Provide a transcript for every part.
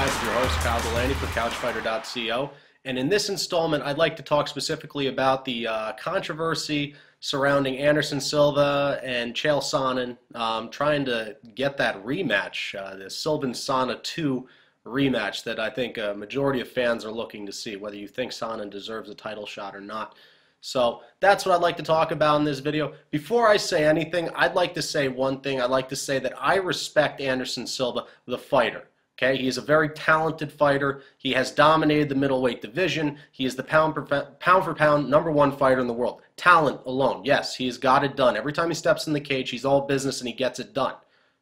with your host, Kyle Delaney for CouchFighter.co. And in this installment, I'd like to talk specifically about the controversy surrounding Anderson Silva and Chael Sonnen trying to get that rematch, the Silva Sonnen II rematch that I think a majority of fans are looking to see, whether you think Sonnen deserves a title shot or not. So that's what I'd like to talk about in this video. Before I say anything, I'd like to say one thing. I'd like to say that I respect Anderson Silva, the fighter. Okay, he is a very talented fighter. He has dominated the middleweight division. He is the pound for pound #1 fighter in the world. Talent alone, yes, he's got it done. Every time he steps in the cage, he's all business and he gets it done.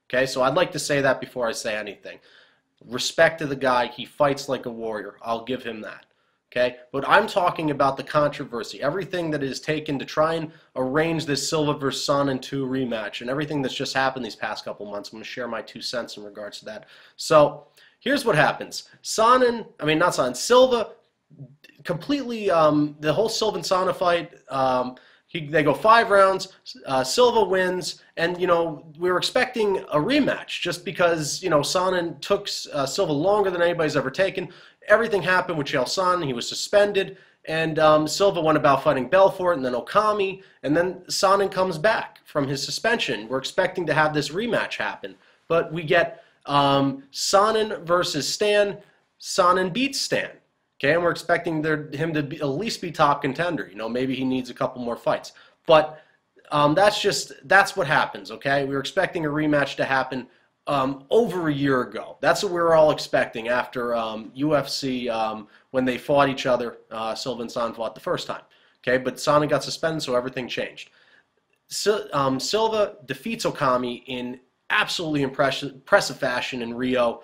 Okay, so I'd like to say that before I say anything. Respect to the guy. He fights like a warrior. I'll give him that. Okay, but I'm talking about the controversy, everything that is taken to try and arrange this Silva versus Sonnen II rematch, and everything that's just happened these past couple months. I'm going to share my 2 cents in regards to that. So here's what happens. Silva completely, the whole Silva and Sonnen fight, they go 5 rounds, Silva wins, and, you know, we were expecting a rematch just because, you know, Sonnen took Silva longer than anybody's ever taken. Everything happened with Chael Sonnen. He was suspended, and Silva went about fighting Belfort and then Okami, and then Sonnen comes back from his suspension. We're expecting to have this rematch happen, but we get Sonnen versus Stan. Sonnen beats Stan. Okay, and we're expecting him to at least be top contender. You know, maybe he needs a couple more fights, but that's what happens. Okay, we were expecting a rematch to happen over a year ago. That's what we were all expecting after UFC when they fought each other. Silva and Sonnen fought the first time. Okay, but Sonnen got suspended, so everything changed. Silva defeats Okami in absolutely impressive fashion in Rio.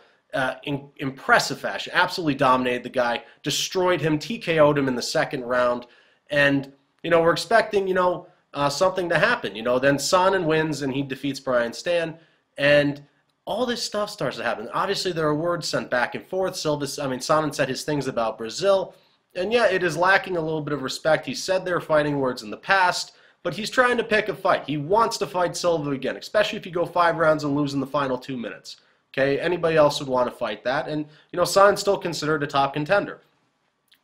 Impressive fashion, absolutely dominated the guy, destroyed him, TKO'd him in the 2nd round, and, you know, we're expecting, you know, something to happen. You know, then Sonnen wins and he defeats Brian Stan, and all this stuff starts to happen. Obviously, there are words sent back and forth. Sonnen said his things about Brazil, and yeah, it is lacking a little bit of respect. He said their fighting words in the past, but he's trying to pick a fight. He wants to fight Silva again, especially if you go 5 rounds and lose in the final 2 minutes. Okay, anybody else would want to fight that, and, you know, Sonnen's still considered a top contender.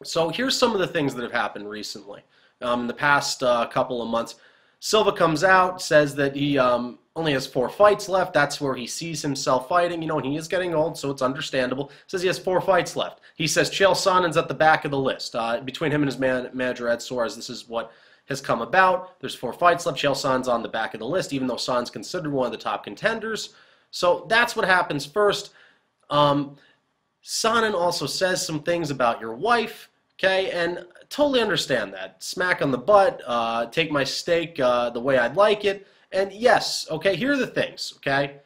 So here's some of the things that have happened recently. In the past couple of months, Silva comes out, says that he only has 4 fights left. That's where he sees himself fighting. You know, and he is getting old, so it's understandable. Says he has 4 fights left. He says Chael Sonnen's at the back of the list. Between him and his manager, Ed Soares, this is what has come about. There's 4 fights left. Chael Sonnen's on the back of the list, even though Sonnen's considered one of the top contenders. So that's what happens first. Sonnen also says some things about your wife, okay, and totally understand that. Smack on the butt, take my steak the way I'd like it, and yes, okay, here are the things, okay?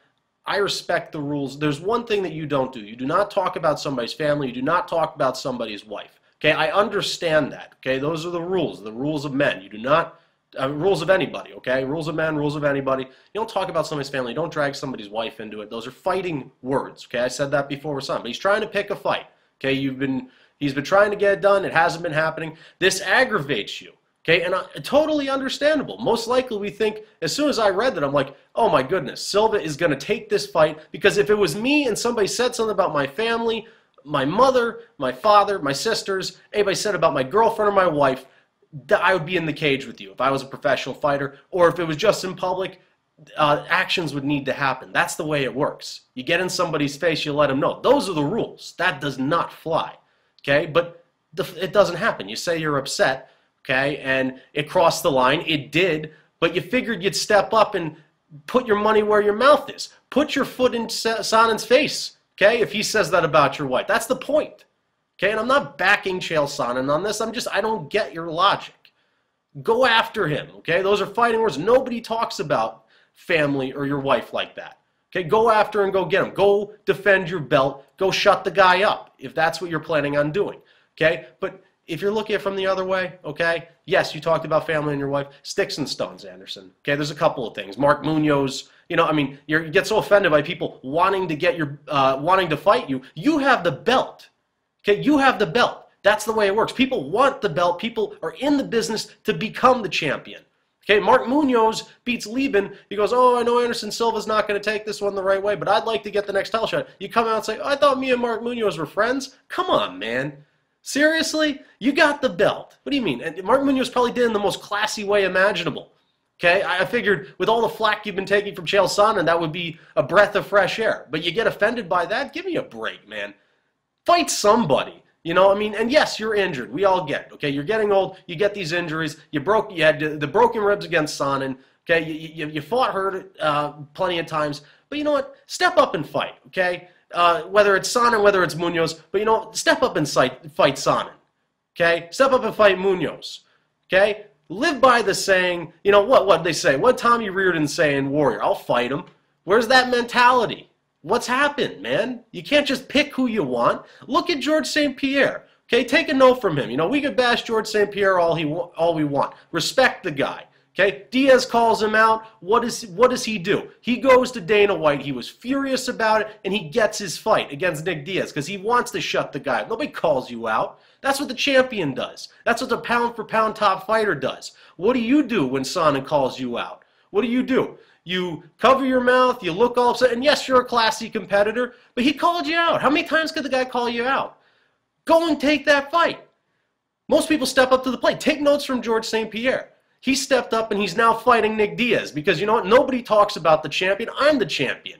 I respect the rules. There's one thing that you don't do. You do not talk about somebody's family. You do not talk about somebody's wife, okay? I understand that, okay? Those are the rules of men. You do not... rules of anybody, okay? Rules of men, rules of anybody. You don't talk about somebody's family. You don't drag somebody's wife into it. Those are fighting words, okay? I said that before with Sonnen. But he's trying to pick a fight, okay? He's been trying to get it done. It hasn't been happening. This aggravates you, okay? And totally understandable. Most likely we think, as soon as I read that, I'm like, oh my goodness, Silva is going to take this fight, because if it was me and somebody said something about my family, my mother, my father, my sisters, anybody said about my girlfriend or my wife, I would be in the cage with you if I was a professional fighter, or if it was just in public, actions would need to happen. That's the way it works. You get in somebody's face, you let them know. Those are the rules. That does not fly, okay? But it doesn't happen. You say you're upset, okay, and it crossed the line. It did, but you figured you'd step up and put your money where your mouth is. Put your foot in Sonnen's face, okay, if he says that about your wife. That's the point. Okay, and I'm not backing Chael Sonnen on this. I don't get your logic. Go after him, okay? Those are fighting words. Nobody talks about family or your wife like that. Okay, go after and go get him. Go defend your belt. Go shut the guy up if that's what you're planning on doing, okay? But if you're looking at it from the other way, okay, yes, you talked about family and your wife. Sticks and stones, Anderson. Okay, there's a couple of things. Mark Munoz, you know, I mean, you get so offended by people wanting to fight you. You have the belt. Okay, you have the belt. That's the way it works. People want the belt. People are in the business to become the champion. Okay, Mark Munoz beats Lieben. He goes, oh, I know Anderson Silva's not going to take this one the right way, but I'd like to get the next title shot. You come out and say, oh, I thought me and Mark Munoz were friends. Come on, man. Seriously? You got the belt. What do you mean? And Mark Munoz probably did it in the most classy way imaginable. Okay, I figured with all the flack you've been taking from Chael Sonnen, that would be a breath of fresh air. But you get offended by that? Give me a break, man. Fight somebody. You know, I mean, and yes, you're injured. We all get it, okay? You're getting old. You get these injuries. You had the broken ribs against Sonnen, okay? You fought hurt plenty of times. But you know what? Step up and fight, okay? Whether it's Sonnen, whether it's Munoz. But, you know, step up and fight Sonnen, okay? Step up and fight Munoz, okay? Live by the saying, you know, what they say? What Tommy Reardon say in Warrior? I'll fight him. Where's that mentality? What's happened, man? You can't just pick who you want. Look at George St. Pierre. Okay, take a note from him. You know, we could bash George St. Pierre all we want. Respect the guy. Okay, Diaz calls him out. What does he do? He goes to Dana White. He was furious about it, and he gets his fight against Nick Diaz because he wants to shut the guy up. Nobody calls you out. That's what the champion does. That's what the pound-for-pound top fighter does. What do you do when Sonnen calls you out? What do? You cover your mouth, you look all upset, and yes, you're a classy competitor, but he called you out. How many times could the guy call you out? Go and take that fight. Most people step up to the plate. Take notes from George St. Pierre. He stepped up and he's now fighting Nick Diaz because you know what? Nobody talks about the champion. I'm the champion.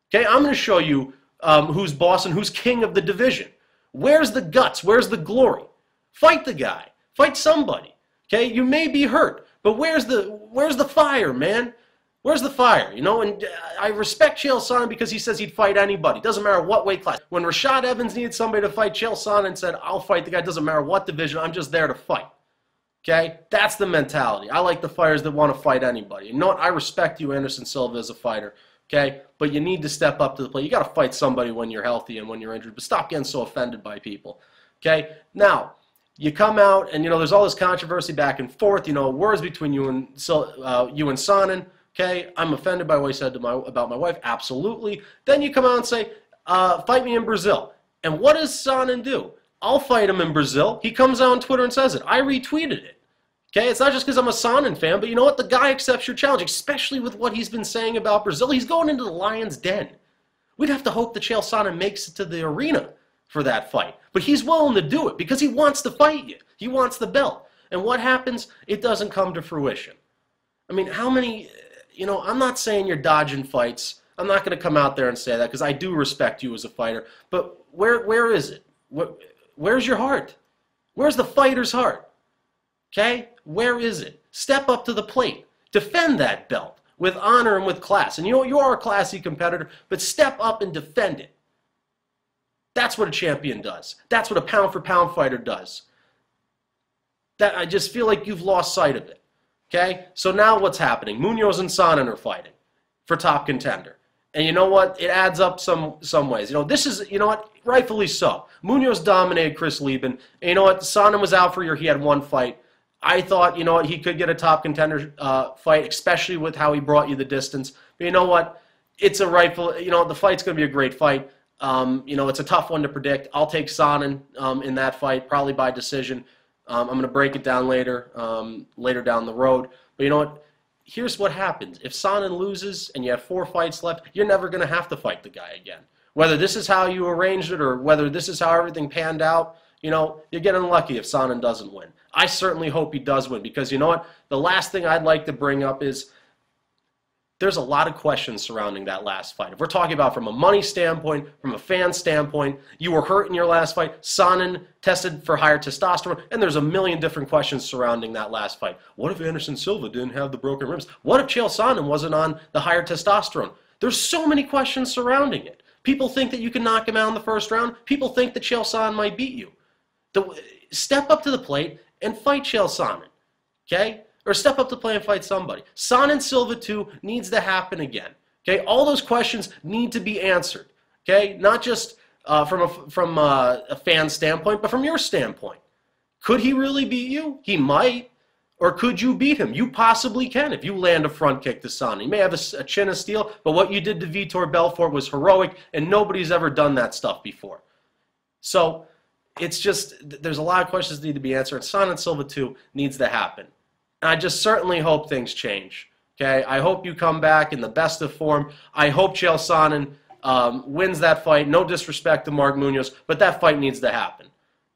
Okay, I'm going to show you who's boss and who's king of the division. Where's the guts? Where's the glory? Fight the guy. Fight somebody. Okay, you may be hurt, but where's the fire, man? Where's the fire? You know, and I respect Chael Sonnen because he says he'd fight anybody. Doesn't matter what weight class. When Rashad Evans needed somebody to fight, Chael Sonnen said, I'll fight the guy. Doesn't matter what division. I'm just there to fight. Okay? That's the mentality. I like the fighters that want to fight anybody. You know what? I respect you, Anderson Silva, as a fighter. Okay? But you need to step up to the plate. You got to fight somebody when you're healthy and when you're injured. But stop getting so offended by people. Okay? Now, you come out and, you know, there's all this controversy back and forth. You know, words between you and Sonnen. Okay, I'm offended by what he said about my wife. Absolutely. Then you come out and say, fight me in Brazil. And what does Sonnen do? I'll fight him in Brazil. He comes out on Twitter and says it. I retweeted it. Okay, it's not just because I'm a Sonnen fan, but you know what? The guy accepts your challenge, especially with what he's been saying about Brazil. He's going into the lion's den. We'd have to hope that Chael Sonnen makes it to the arena for that fight. But he's willing to do it because he wants to fight you. He wants the belt. And what happens? It doesn't come to fruition. I mean, how many... You know, I'm not saying you're dodging fights. I'm not going to come out there and say that because I do respect you as a fighter. But where is it? Where's your heart? Where's the fighter's heart? Okay? Where is it? Step up to the plate. Defend that belt with honor and with class. And you know, you are a classy competitor, but step up and defend it. That's what a champion does. That's what a pound-for-pound fighter does. I just feel like you've lost sight of it. Okay, so now what's happening? Munoz and Sonnen are fighting for top contender. And you know what? It adds up some ways. You know, this is, you know what? Rightfully so. Munoz dominated Chris Lieben. And you know what? Sonnen was out for a year. He had one fight. I thought, you know what? He could get a top contender fight, especially with how he brought you the distance. But you know what? It's a rightful, you know, the fight's going to be a great fight. You know, it's a tough one to predict. I'll take Sonnen in that fight, probably by decision. I'm going to break it down later down the road. But you know what? Here's what happens. If Sonnen loses and you have 4 fights left, you're never going to have to fight the guy again. Whether this is how you arranged it or whether this is how everything panned out, you know, you're getting lucky if Sonnen doesn't win. I certainly hope he does win because you know what? The last thing I'd like to bring up is there's a lot of questions surrounding that last fight. If we're talking about from a money standpoint, from a fan standpoint, you were hurt in your last fight, Sonnen tested for higher testosterone, and there's a million different questions surrounding that last fight. What if Anderson Silva didn't have the broken ribs? What if Chael Sonnen wasn't on the higher testosterone? There's so many questions surrounding it. People think that you can knock him out in the first round. People think that Chael Sonnen might beat you. Step up to the plate and fight Chael Sonnen, okay? Or step up to play and fight somebody. Sonnen Silva 2 needs to happen again. Okay, all those questions need to be answered. Okay, not just from a fan standpoint, but from your standpoint. Could he really beat you? He might. Or could you beat him? You possibly can if you land a front kick to Sonnen. He may have a chin of steel, but what you did to Vitor Belfort was heroic, and nobody's ever done that stuff before. So it's just there's a lot of questions that need to be answered. Sonnen Silva 2 needs to happen. And I just certainly hope things change. Okay, I hope you come back in the best of form. I hope Chael Sonnen wins that fight. No disrespect to Mark Munoz, but that fight needs to happen.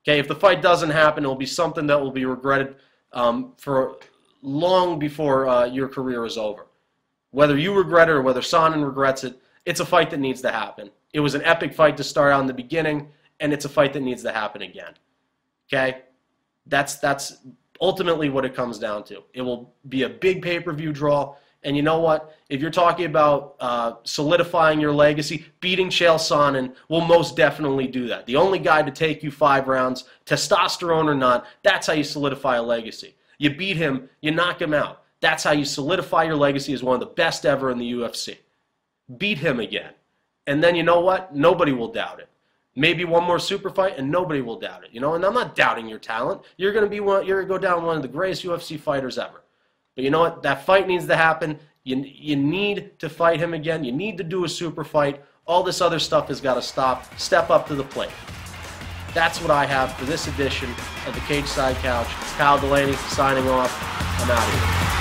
Okay, if the fight doesn't happen, it will be something that will be regretted for long before your career is over. Whether you regret it or whether Sonnen regrets it, it's a fight that needs to happen. It was an epic fight to start out in the beginning, and it's a fight that needs to happen again. Okay? That's ultimately what it comes down to. It will be a big pay-per-view draw, and you know what? If you're talking about solidifying your legacy, beating Chael Sonnen will most definitely do that. The only guy to take you 5 rounds, testosterone or not, that's how you solidify a legacy. You beat him, you knock him out. That's how you solidify your legacy as one of the best ever in the UFC. Beat him again. And then you know what? Nobody will doubt it. Maybe one more super fight and nobody will doubt it. You know, and I'm not doubting your talent. You're going to go down one of the greatest UFC fighters ever. But you know what? That fight needs to happen. You need to fight him again. You need to do a super fight. All this other stuff has got to stop. Step up to the plate. That's what I have for this edition of the CageSide Couch. It's Kyle Delaney signing off. I'm out of here.